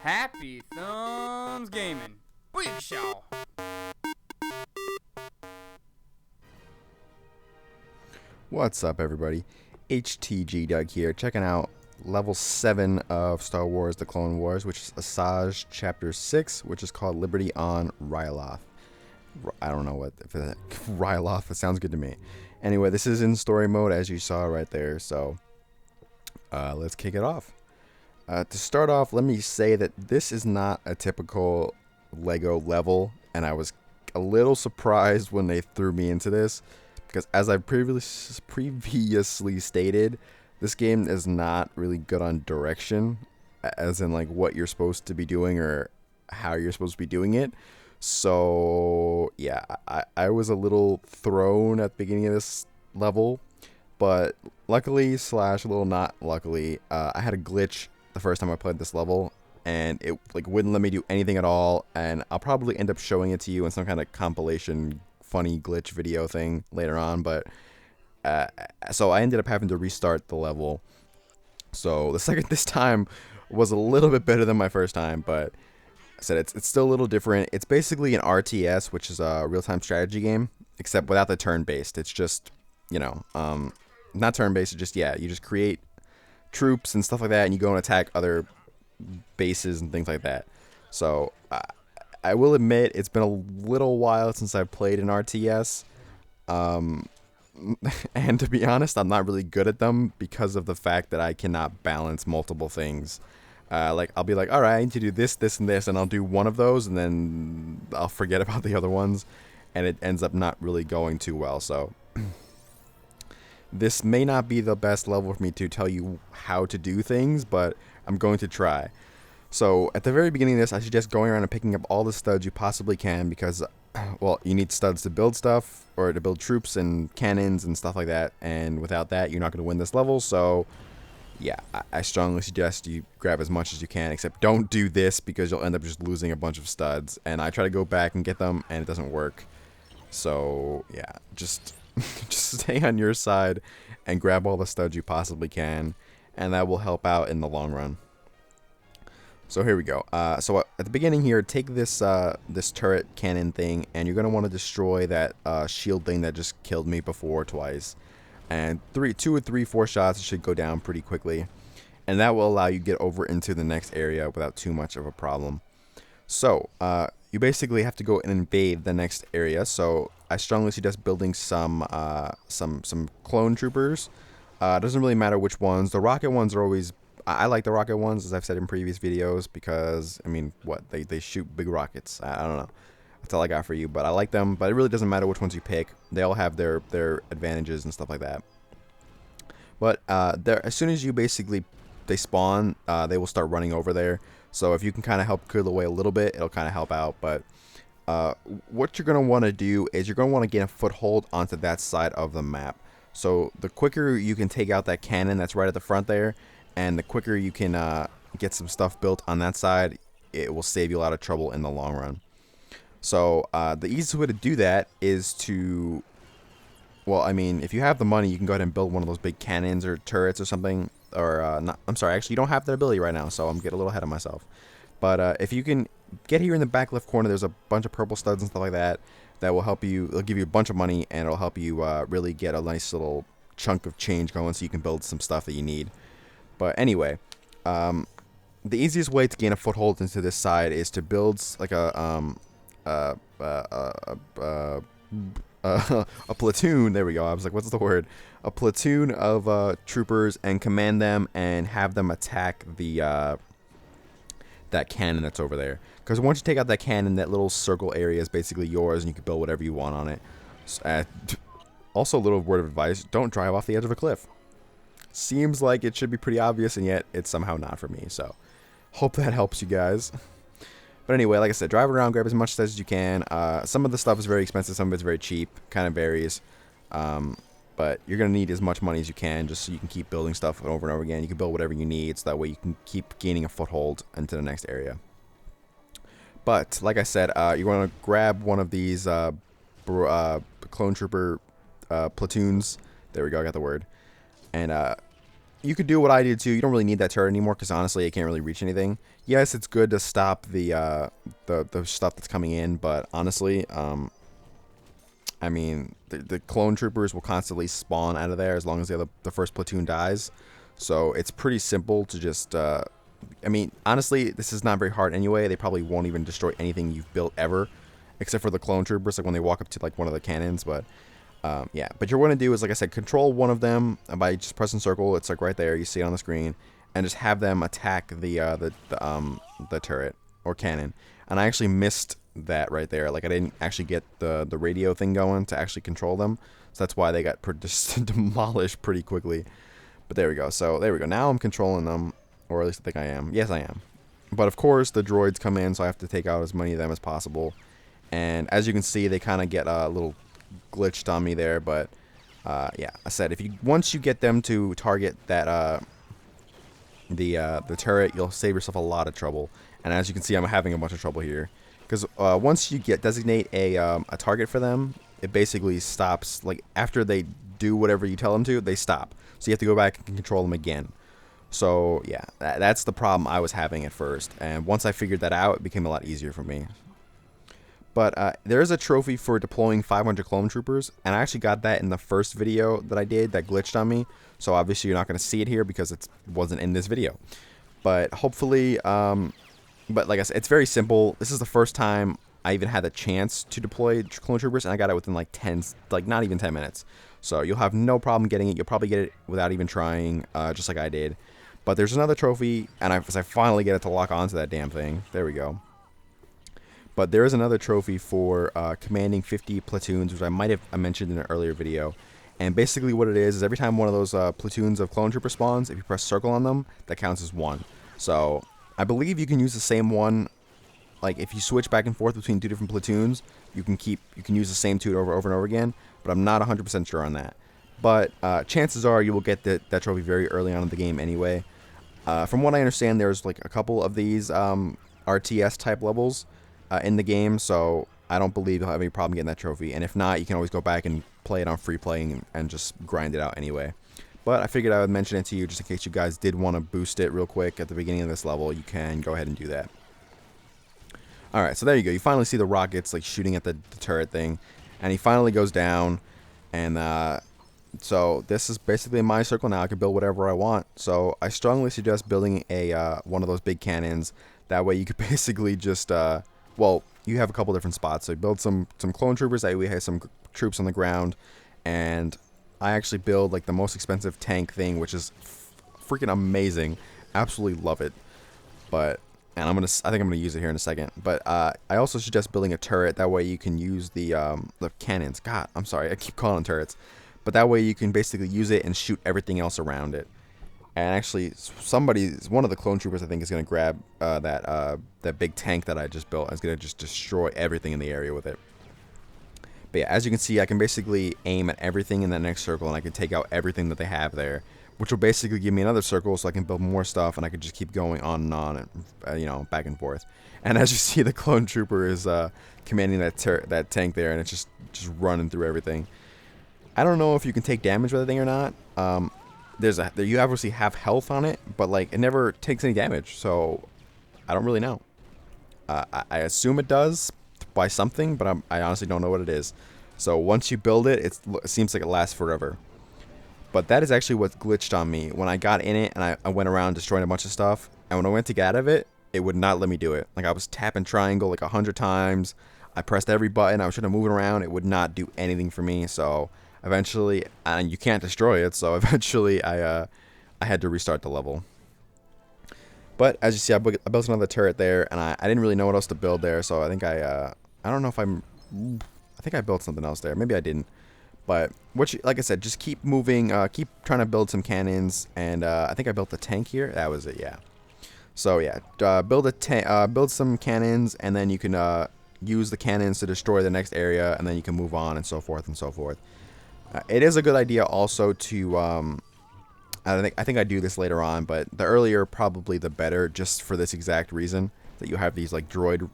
Happy Thumbs Gaming. Big show. What's up, everybody? HTG Doug here, checking out level 7 of Star Wars The Clone Wars, which is Asajj Chapter 6, which is called Liberty on Ryloth. I don't know what, Ryloth, it sounds good to me. Anyway, this is in story mode, as you saw right there, so let's kick it off. To start off, let me say that this is not a typical LEGO level, and I was a little surprised when they threw me into this, because as I previously stated, this game is not really good on direction, as in like what you're supposed to be doing or how you're supposed to be doing it. So yeah, I was a little thrown at the beginning of this level, but luckily slash a little not luckily, I had a glitch the first time I played this level, and it like wouldn't let me do anything at all, and I'll probably end up showing it to you in some kind of compilation funny glitch video thing later on, but so I ended up having to restart the level. So this time was a little bit better than my first time, but I said it's still a little different. It's basically an RTS, which is a real-time strategy game, except without the turn-based. It's just, you know, not turn-based, it's just, yeah, you just create troops and stuff like that, and you go and attack other bases and things like that. So I will admit it's been a little while since I've played an RTS, and to be honest, I'm not really good at them because of the fact that I cannot balance multiple things. Like I'll be like, all right, I need to do this, this, and this, and I'll do one of those, and then I'll forget about the other ones, and it ends up not really going too well. So this may not be the best level for me to tell you how to do things, but I'm going to try. So at the very beginning of this, I suggest going around and picking up all the studs you possibly can, because, well, you need studs to build stuff, or to build troops and cannons and stuff like that, and without that, you're not going to win this level. So yeah, I strongly suggest you grab as much as you can, except don't do this, because you'll end up just losing a bunch of studs, and I try to go back and get them, and it doesn't work. So yeah, just stay on your side and grab all the studs you possibly can, and that will help out in the long run. So here we go. So at the beginning here, take this this turret cannon thing, and you're gonna want to destroy that shield thing that just killed me before twice. And 2 or 3, 4 shots should go down pretty quickly, and that will allow you to get over into the next area without too much of a problem. So you basically have to go and invade the next area. So I strongly suggest building some clone troopers. It doesn't really matter which ones. The rocket ones are always, I like the rocket ones, as I've said in previous videos, because I mean, what, they shoot big rockets. I don't know. That's all I got for you, but I like them. But it really doesn't matter which ones you pick. They all have their advantages and stuff like that. But as soon as you they spawn, they will start running over there. So if you can kind of help clear the way a little bit, it'll kind of help out. But what you're going to want to do is you're going to want to get a foothold onto that side of the map. So the quicker you can take out that cannon that's right at the front there, and the quicker you can get some stuff built on that side, it will save you a lot of trouble in the long run. So the easiest way to do that is to, well, I mean, if you have the money, you can go ahead and build one of those big cannons or turrets or something. Or not, I'm sorry, actually, you don't have that ability right now, so I'm getting a little ahead of myself. But if you can get here in the back left corner, there's a bunch of purple studs and stuff like that that will help you. It'll give you a bunch of money, and it'll help you really get a nice little chunk of change going, so you can build some stuff that you need. But anyway, the easiest way to gain a foothold into this side is to build like a platoon. There we go. I was like, what's the word? A platoon of troopers, and command them and have them attack the that cannon that's over there. Because once you take out that cannon, that little circle area is basically yours, and you can build whatever you want on it. So, also, a little word of advice: don't drive off the edge of a cliff. Seems like it should be pretty obvious, and yet it's somehow not for me. So, hope that helps you guys. But anyway, like I said, drive around, grab as much stuff as you can. Some of the stuff is very expensive, some of it's very cheap, kind of varies. But you're going to need as much money as you can, just so you can keep building stuff over and over again. You can build whatever you need, so that way you can keep gaining a foothold into the next area. But, like I said, you want to grab one of these clone trooper platoons. There we go, I got the word. And you could do what I did too. You don't really need that turret anymore because honestly, it can't really reach anything. Yes, it's good to stop the stuff that's coming in, but honestly, I mean, the clone troopers will constantly spawn out of there as long as the first platoon dies. So it's pretty simple to just, I mean, honestly, this is not very hard anyway. They probably won't even destroy anything you've built ever, except for the clone troopers, like when they walk up to like one of the cannons. But yeah, but you're going to do is, like I said, control one of them by just pressing circle. It's like right there. You see it on the screen, and just have them attack the turret or cannon. And I actually missed that right there. Like I didn't actually get the radio thing going to actually control them, so that's why they got just demolished pretty quickly. But there we go. So there we go. Now I'm controlling them, or at least I think I am. Yes, I am. But of course the droids come in, so I have to take out as many of them as possible. And as you can see, they kind of get a little glitched on me there. But yeah, I said once you get them to target that the turret, you'll save yourself a lot of trouble. And as you can see, I'm having a bunch of trouble here. Because once you designate a target for them, it basically stops. Like after they do whatever you tell them to, they stop. So you have to go back and control them again. So yeah, that's the problem I was having at first. And once I figured that out, it became a lot easier for me. But there is a trophy for deploying 500 clone troopers, and I actually got that in the first video that I did that glitched on me. So obviously you're not going to see it here because it wasn't in this video. But hopefully, but like I said, it's very simple. This is the first time I even had the chance to deploy clone troopers, and I got it within like not even 10 minutes. So you'll have no problem getting it. You'll probably get it without even trying, just like I did. But there's another trophy, and I finally get it to lock onto that damn thing. There we go. But there is another trophy for commanding 50 platoons, which I might have mentioned in an earlier video. And basically what it is every time one of those platoons of clone trooper spawns, if you press circle on them, that counts as one. So I believe you can use the same one. Like if you switch back and forth between two different platoons, you can use the same two over and over again. But I'm not 100% sure on that. But chances are you will get that trophy very early on in the game anyway. From what I understand, there's like a couple of these RTS type levels in the game, so I don't believe you'll have any problem getting that trophy. And if not, you can always go back and play it on FREEPLAY and just grind it out anyway. But I figured I would mention it to you just in case you guys did want to boost it real quick at the beginning of this level. You can go ahead and do that. Alright, so there you go. You finally see the rockets like shooting at the turret thing. And he finally goes down. And so this is basically my circle now. I can build whatever I want. So I strongly suggest building one of those big cannons. That way you could basically just, well, you have a couple different spots. So build some clone troopers. That way we have some troops on the ground. And I actually build like the most expensive tank thing, which is freaking amazing. Absolutely love it. But and I think I'm gonna use it here in a second. But I also suggest building a turret. That way you can use the cannons. God, I'm sorry, I keep calling them turrets. But that way you can basically use it and shoot everything else around it. And actually, one of the clone troopers I think is gonna grab that big tank that I just built. And is gonna just destroy everything in the area with it. But yeah, as you can see, I can basically aim at everything in that next circle, and I can take out everything that they have there, which will basically give me another circle, so I can build more stuff, and I can just keep going on and on, and you know, back and forth. And as you see, the clone trooper is commanding that tank there, and it's just running through everything. I don't know if you can take damage with the thing or not. You obviously have health on it, but like it never takes any damage, so I don't really know. I assume it does by something, but I honestly don't know what it is. So once you build it, it seems like it lasts forever. But that is actually what glitched on me. When I got in it and I went around destroying a bunch of stuff, and when I went to get out of it, it would not let me do it. Like I was tapping triangle like 100 times. I pressed every button. I was trying to move it around. It would not do anything for me. So eventually, and you can't destroy it. So eventually, I had to restart the level. But as you see, I built another turret there, and I didn't really know what else to build there. So I think I don't know if I think I built something else there. Maybe I didn't. But like I said, just keep moving, keep trying to build some cannons, and I think I built the tank here. That was it, yeah. So yeah, build some cannons, and then you can use the cannons to destroy the next area, and then you can move on, and so forth and so forth. It is a good idea also to I think I do this later on, but the earlier probably the better, just for this exact reason that you have these like droid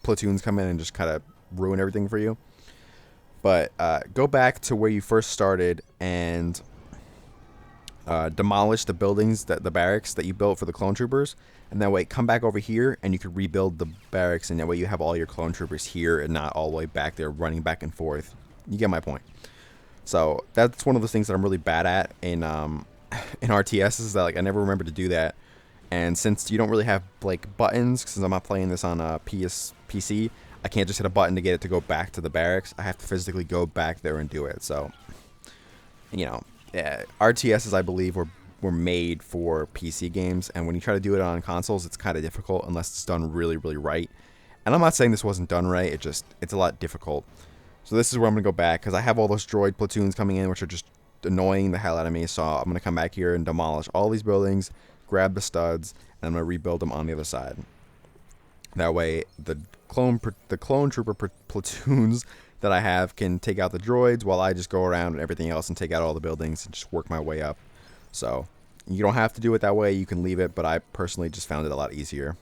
platoons come in and just kind of ruin everything for you. But go back to where you first started and demolish the buildings, the barracks that you built for the clone troopers, and that way come back over here and you could rebuild the barracks, and that way you have all your clone troopers here and not all the way back there running back and forth. You get my point. So that's one of the things that I'm really bad at in RTS, is that like I never remember to do that. And since you don't really have like buttons, since I'm not playing this on PC, I can't just hit a button to get it to go back to the barracks. I have to physically go back there and do it. So, you know, RTSs, I believe, were made for PC games, and when you try to do it on consoles, it's kind of difficult unless it's done really, really right. And I'm not saying this wasn't done right, it's a lot difficult. So this is where I'm going to go back, because I have all those droid platoons coming in, which are just annoying the hell out of me. So I'm going to come back here and demolish all these buildings, grab the studs, and I'm going to rebuild them on the other side. That way, the clone trooper platoons that I have can take out the droids, while I just go around and everything else and take out all the buildings and just work my way up. So you don't have to do it that way. You can leave it, but I personally just found it a lot easier.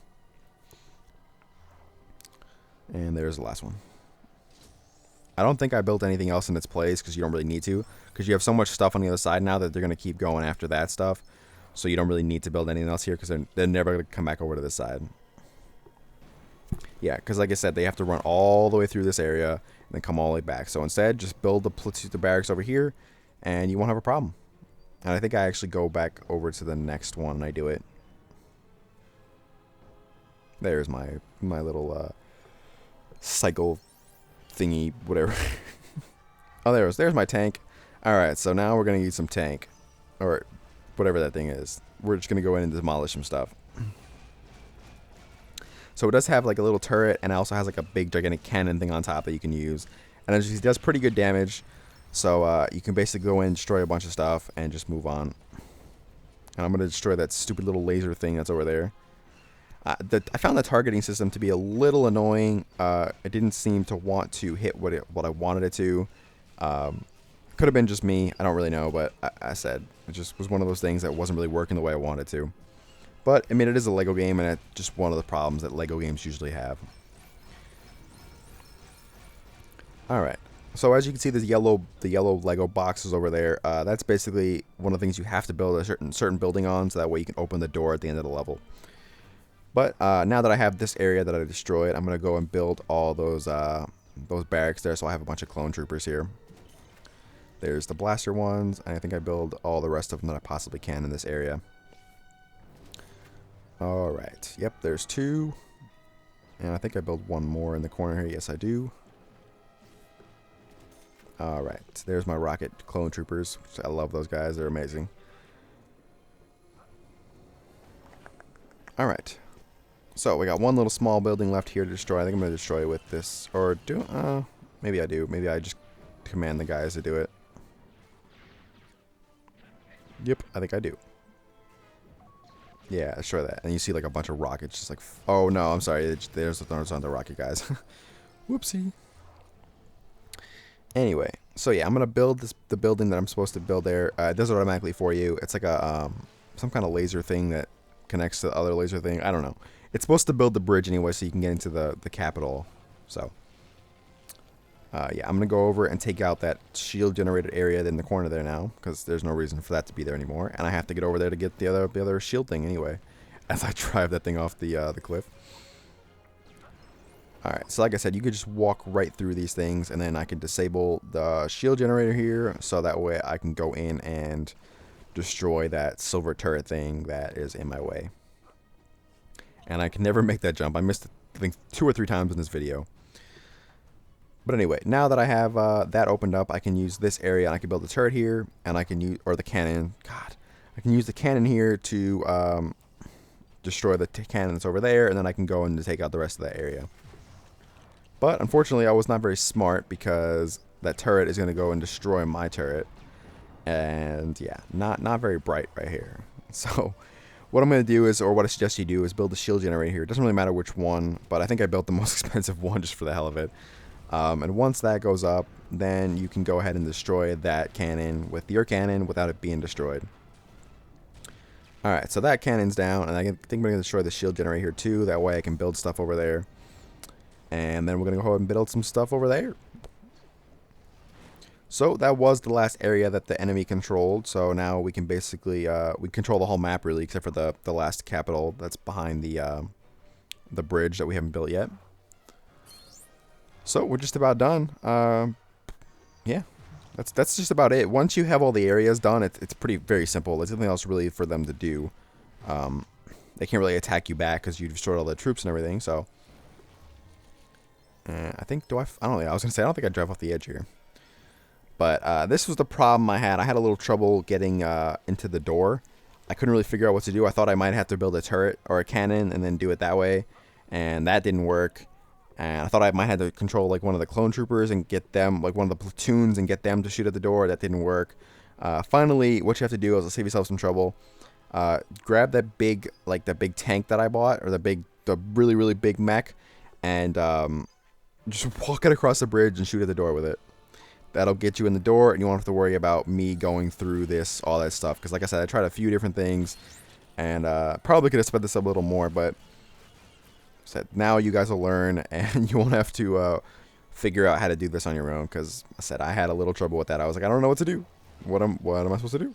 And there's the last one. I don't think I built anything else in its place, because you don't really need to, because you have so much stuff on the other side now that they're going to keep going after that stuff. So you don't really need to build anything else here, because they're never going to come back over to this side. Yeah, because like I said, they have to run all the way through this area and then come all the way back. So instead, just build the barracks over here, and you won't have a problem. And I think I actually go back over to the next one and I do it. There's my little cycle thingy, whatever. Oh, there's my tank. Alright, so now we're going to use some tank. Or whatever that thing is. We're just going to go in and demolish some stuff. So it does have like a little turret, and it also has like a big gigantic cannon thing on top that you can use. And it does pretty good damage. So you can basically go in, destroy a bunch of stuff, and just move on. And I'm going to destroy that stupid little laser thing that's over there. I found the targeting system to be a little annoying. It didn't seem to want to hit what I wanted it to. Could have been just me. I don't really know, but I said it just was one of those things that wasn't really working the way I wanted to. But, I mean, it is a Lego game, and it's just one of the problems that Lego games usually have. Alright. So, as you can see, the yellow Lego boxes over there, that's basically one of the things you have to build a certain building on, so that way you can open the door at the end of the level. But, now that I have this area that I destroyed, I'm going to go and build all those barracks there, so I have a bunch of clone troopers here. There's the blaster ones, and I think I build all the rest of them that I possibly can in this area. Alright, yep, there's 2. And I think I build one more in the corner here. Yes, I do. Alright, there's my rocket clone troopers. I love those guys, they're amazing. Alright, so we got one little small building left here to destroy. I think I'm going to destroy it with this. Or do, maybe I do. Maybe I just command the guys to do it. Yep, I think I do. Yeah, destroy that. And you see like a bunch of rockets just like... Oh, no, I'm sorry. There's the thorns on the rocket guys. Whoopsie. Anyway, so yeah, I'm going to build the building that I'm supposed to build there. It does it automatically for you. It's like a some kind of laser thing that connects to the other laser thing. I don't know. It's supposed to build the bridge anyway so you can get into the capital. So, yeah, I'm going to go over and take out that shield generated area in the corner there now, because there's no reason for that to be there anymore. And I have to get over there to get the other shield thing anyway, as I drive that thing off the cliff. Alright, so like I said, you could just walk right through these things, and then I can disable the shield generator here, so that way I can go in and destroy that silver turret thing that is in my way. And I can never make that jump. I missed it, I think, 2 or 3 times in this video. But anyway, now that I have that opened up, I can use this area, and I can build a turret here, and I can use, or the cannon, God, I can use the cannon here to destroy the cannon that's over there, and then I can go and take out the rest of that area. But unfortunately, I was not very smart, because that turret is going to go and destroy my turret. And yeah, not very bright right here. So what I'm going to do is, or what I suggest you do, is build a shield generator here. It doesn't really matter which one, but I think I built the most expensive one just for the hell of it. And once that goes up, then you can go ahead and destroy that cannon with your cannon without it being destroyed. Alright, so that cannon's down, and I think I'm going to destroy the shield generator here too. That way I can build stuff over there. And then we're going to go ahead and build some stuff over there. So that was the last area that the enemy controlled. So now we can basically we control the whole map really, except for the last capital that's behind the bridge that we haven't built yet. So we're just about done. Yeah, that's just about it. Once you have all the areas done, it's very simple. There's nothing else really for them to do. They can't really attack you back because you've destroyed all the troops and everything. So I think I don't know. I was gonna say I don't think I drive off the edge here. But this was the problem I had. I had a little trouble getting into the door. I couldn't really figure out what to do. I thought I might have to build a turret or a cannon and then do it that way. And that didn't work. And I thought I might have to control like one of the clone troopers and get them, like one of the platoons, and get them to shoot at the door. That didn't work. Finally, what you have to do is to save yourself some trouble. Grab that big tank that I bought, or the really, really big mech, and just walk it across the bridge and shoot at the door with it. That'll get you in the door, and you won't have to worry about me going through all that stuff. Because like I said, I tried a few different things, and probably could have sped this up a little more, but now you guys will learn, and you won't have to figure out how to do this on your own. Because I said I had a little trouble with that. I was like, I don't know what to do. What am I supposed to do?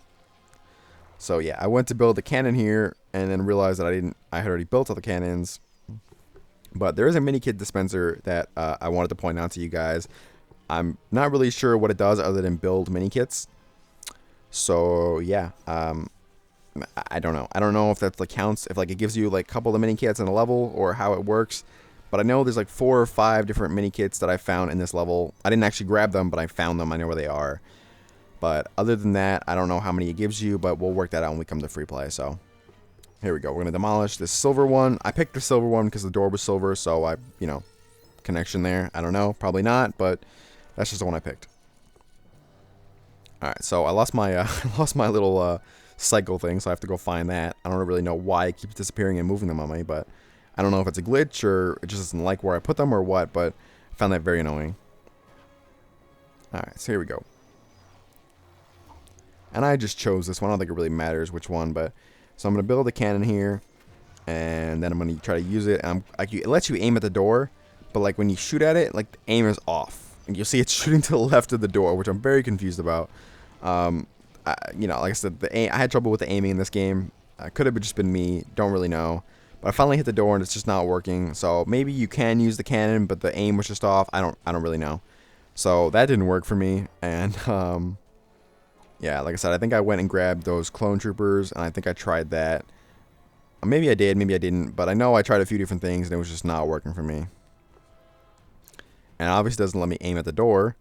So yeah, I went to build the cannon here, and then realized that I had already built all the cannons. But there is a mini kit dispenser that I wanted to point out to you guys. I'm not really sure what it does other than build mini kits. So yeah, I don't know. I don't know if that like counts, if like it gives you like a couple of mini kits in a level or how it works. But I know there's like 4 or 5 different mini kits that I found in this level. I didn't actually grab them, but I found them. I know where they are. But other than that, I don't know how many it gives you, but we'll work that out when we come to free play. So here we go. We're going to demolish this silver one. I picked the silver one because the door was silver, so connection there. I don't know. Probably not, but that's just the one I picked. Alright, so I lost my little cycle thing, so I have to go find that. I don't really know why it keeps disappearing and moving them on me, but I don't know if it's a glitch or it just doesn't like where I put them or what, but I found that very annoying. Alright, so here we go. And I just chose this one. I don't think it really matters which one, but so I'm going to build a cannon here, and then I'm going to try to use it. It lets you aim at the door, but like when you shoot at it, like the aim is off. And you'll see it's shooting to the left of the door, which I'm very confused about. Like I said, I had trouble with the aiming in this game. Could have just been me. Don't really know. But I finally hit the door, and it's just not working. So maybe you can use the cannon, but the aim was just off. I don't really know. So that didn't work for me. And yeah, like I said, I think I went and grabbed those clone troopers, and I think I tried that. Maybe I did, maybe I didn't. But I know I tried a few different things, and it was just not working for me. And obviously doesn't let me aim at the door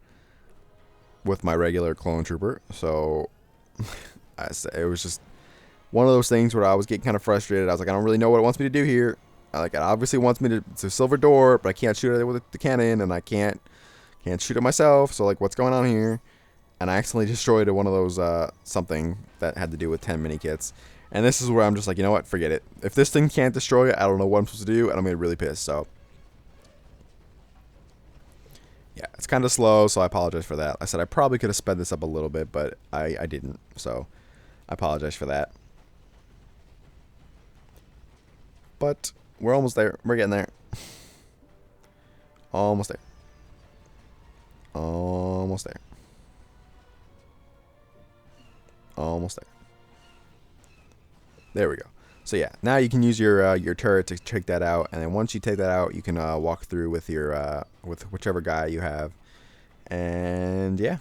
with my regular clone trooper. So it was just one of those things where I was getting kind of frustrated. I was like, I don't really know what it wants me to do here. Like, it obviously wants me to, it's a silver door, but I can't shoot at it with the cannon, and I can't shoot it myself. So like, what's going on here? And I accidentally destroyed one of those something that had to do with 10 mini kits. And this is where I'm just like, you know what? Forget it. If this thing can't destroy it, I don't know what I'm supposed to do, and I'm gonna be really pissed. So yeah, it's kind of slow, so I apologize for that. I said I probably could have sped this up a little bit, but I didn't. So I apologize for that. But we're almost there. We're getting there. Almost there. Almost there. Almost there. There we go. So yeah, now you can use your turret to take that out, and then once you take that out, you can walk through with your with whichever guy you have, and yeah,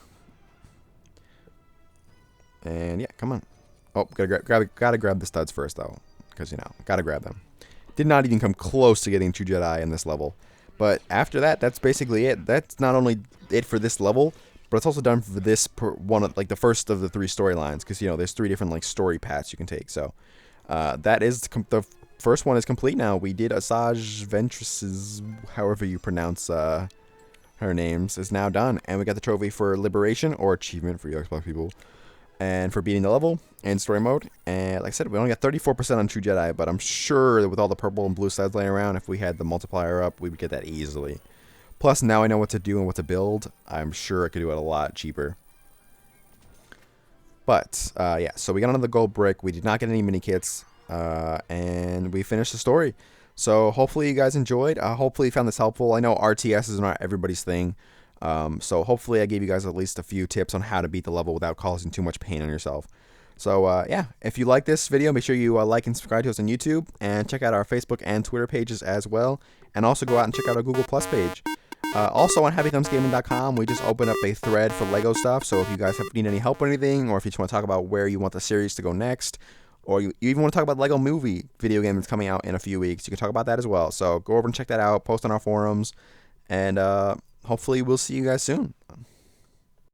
come on. Oh, gotta grab the studs first though, because gotta grab them. Did not even come close to getting True Jedi in this level, but after that, that's basically it. That's not only it for this level, but it's also done for this one of like the first of the 3 storylines, because there's 3 different like story paths you can take. So. That is the first one is complete now. We did Asajj Ventress, however you pronounce her names, is now done, and we got the trophy for liberation or achievement for you Xbox people, and for beating the level in story mode. And like I said, we only got 34% on True Jedi, but I'm sure that with all the purple and blue studs laying around, if we had the multiplier up, we would get that easily. Plus, now I know what to do and what to build. I'm sure I could do it a lot cheaper. But, yeah, so we got another gold brick. We did not get any mini kits, and we finished the story. So hopefully you guys enjoyed. Hopefully you found this helpful. I know RTS is not everybody's thing. So hopefully I gave you guys at least a few tips on how to beat the level without causing too much pain on yourself. So yeah, if you like this video, make sure you like and subscribe to us on YouTube, and check out our Facebook and Twitter pages as well, and also go out and check out our Google Plus page. Also on HappyThumbsGaming.com, we just opened up a thread for Lego stuff, so if you guys need any help or anything, or if you just want to talk about where you want the series to go next, or you even want to talk about Lego Movie video game that's coming out in a few weeks, you can talk about that as well. So go over and check that out, post on our forums, and hopefully we'll see you guys soon.